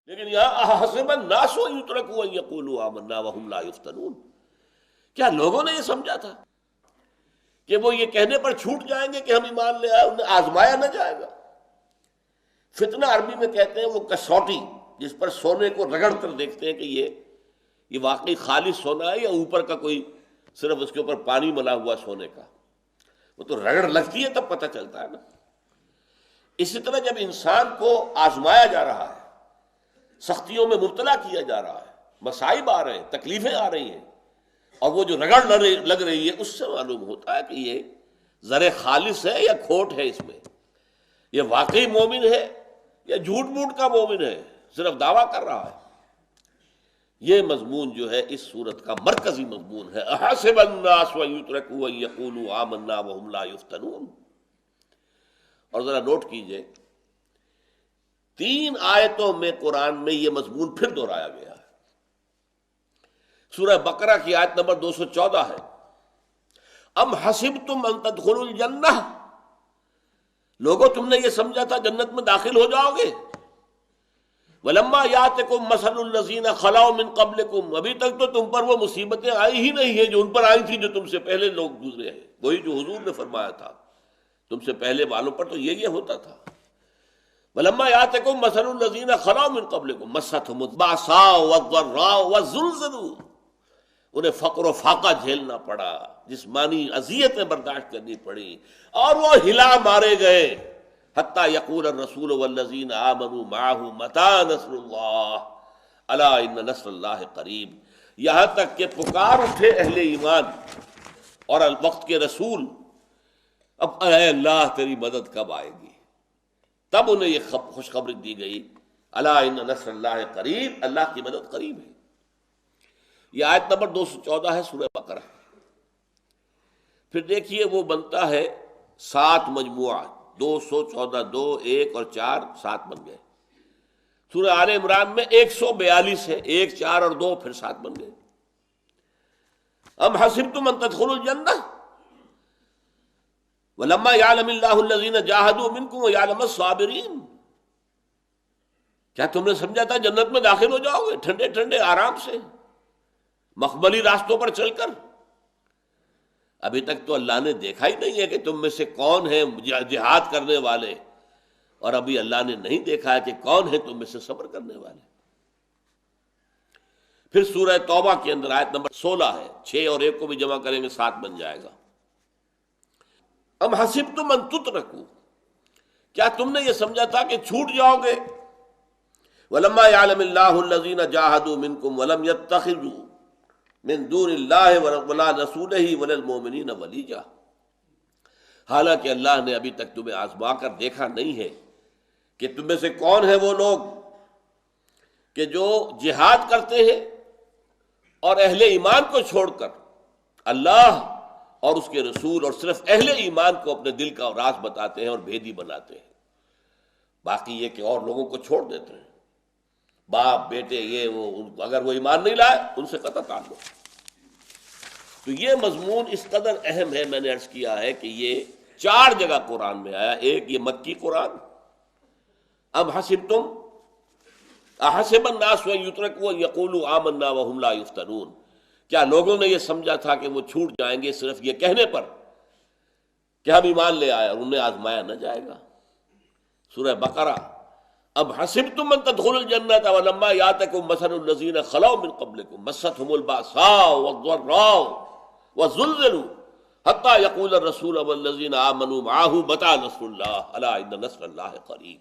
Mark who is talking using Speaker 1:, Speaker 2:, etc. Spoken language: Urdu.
Speaker 1: لیکن یہاں احسب الناس ان یترکوا ان یقولوا آمنا وهم لا یفتنون، کیا لوگوں نے یہ سمجھا تھا کہ وہ یہ کہنے پر چھوٹ جائیں گے کہ ہم ایمان لے آئے، انہیں آزمایا نہ جائے گا؟ فتنہ عربی میں کہتے ہیں وہ کسوٹی، جس پر سونے کو رگڑ کر دیکھتے ہیں کہ یہ واقعی خالص سونا ہے یا اوپر کا کوئی صرف اس کے اوپر پانی ملا ہوا سونے کا، وہ تو رگڑ لگتی ہے تب پتہ چلتا ہے نا۔ اسی طرح جب انسان کو آزمایا جا رہا ہے، سختیوں میں مبتلا کیا جا رہا ہے، مصائب آ رہے ہیں، تکلیفیں آ رہی ہیں، اور وہ جو رگڑ لگ رہی ہے اس سے معلوم ہوتا ہے کہ یہ زر خالص ہے یا کھوٹ ہے، اس میں یہ واقعی مومن ہے یا جھوٹ موٹ کا مومن ہے، صرف دعویٰ کر رہا ہے۔ یہ مضمون جو ہے اس سورت کا مرکزی مضمون ہے، احسب الناس ان یترکوا ان یقولوا آمنا وهم لا یفتنون۔ اور ذرا نوٹ کیجئے 3 آیتوں میں قرآن میں یہ مضمون پھر دہرایا گیا ہے۔ سورہ بقرہ کی آیت نمبر 214 ہے، ام حسبتم ان تدخلوا الجنہ، لوگوں تم نے یہ سمجھا تھا جنت میں داخل ہو جاؤ گے، ولما یاتکم مثل الذین خلوا من قبلکم، ابھی تک تو تم پر وہ مصیبتیں آئی ہی نہیں ہیں جو ان پر آئی تھی جو تم سے پہلے لوگ گزرے ہیں، وہی جو حضور نے فرمایا تھا تم سے پہلے والوں پر تو یہ ہوتا تھا۔ ولما یاتکم مثل الذین خلوا من قبلکم مستهم البأساء والضراء وزلزلوا، انہیں فقر و فاقہ جھیلنا پڑا، جسمانی اذیتیں برداشت کرنی پڑی، اور وہ ہلا مارے گئے، حتی یقول الرسول والذین آمنوا معه متی نصر اللہ الا ان نصر اللہ قریب، یہاں تک کہ پکار اٹھے اہل ایمان اور الوقت کے رسول، اب اے اللہ تیری مدد کب آئے گی؟ تب انہیں یہ خوشخبری دی گئی، الا ان نصر اللہ قریب، اللہ کی مدد قریب ہے۔ یہ آیت نمبر 214 ہے سورہ بقرہ۔ پھر دیکھیے وہ بنتا ہے 7 مجموعہ، 214، 2، 1 اور 4، 7 بن گئے۔ سورہ آل عمران میں 142 ہے، 1، 4 اور 2 پھر 7 بن گئے۔ ام حسبتم ان تدخلوا الجنہ ولما یعلم اللہ الذین جاہدوا منکم ویعلم الصابرین، کیا تم نے سمجھا تھا جنت میں داخل ہو جاؤ گے ٹھنڈے ٹھنڈے آرام سے، مخملی راستوں پر چل کر؟ ابھی تک تو اللہ نے دیکھا ہی نہیں ہے کہ تم میں سے کون ہیں جہاد کرنے والے، اور ابھی اللہ نے نہیں دیکھا ہے کہ کون ہے تم میں سے صبر کرنے والے۔ پھر سورہ توبہ کے اندر آیت نمبر 16 ہے، 6 اور 1 کو بھی جمع کریں گے 7 بن جائے گا۔ ام حسبتم ان تترکوا، کیا تم نے یہ سمجھا تھا کہ چھوٹ جاؤ گے؟ ولما یعلم اللہ الذین جاہدوا منکم ولم یتخذوا من دون اللہ ولا رسولہ ولا المؤمنین ولیجا، حالانکہ اللہ نے ابھی تک تمہیں آزما کر دیکھا نہیں ہے کہ تم میں سے کون ہیں وہ لوگ کہ جو جہاد کرتے ہیں اور اہل ایمان کو چھوڑ کر اللہ اور اس کے رسول اور صرف اہل ایمان کو اپنے دل کا راز بتاتے ہیں اور بھیدی بناتے ہیں، باقی یہ کہ اور لوگوں کو چھوڑ دیتے ہیں، باپ بیٹے یہ وہ، اگر وہ ایمان نہیں لائے ان سے قطع تعلق۔ تو یہ مضمون اس قدر اہم ہے، میں نے عرض کیا ہے کہ یہ 4 جگہ قرآن میں آیا۔ ایک یہ مکی قرآن، ام حسبتم احسب الناس ان یترکوا ان یقولوا آمنا وهم لا یفتنون، کیا لوگوں نے یہ سمجھا تھا کہ وہ چھوٹ جائیں گے صرف یہ کہنے پر کہ ہم ایمان لے آئے، اور انہیں آزمایا نہ جائے گا۔ سورہ بقرہ، اب حسبتم ان تدخلوا الجنة ولما یاتکم مثل الذین خلوا من قبلکم مستهم البأساء والضراء وزلزلوا حتى یقول الرسول والذین آمنوا معه متی نصر اللہ الا ان نصر اللہ قریب۔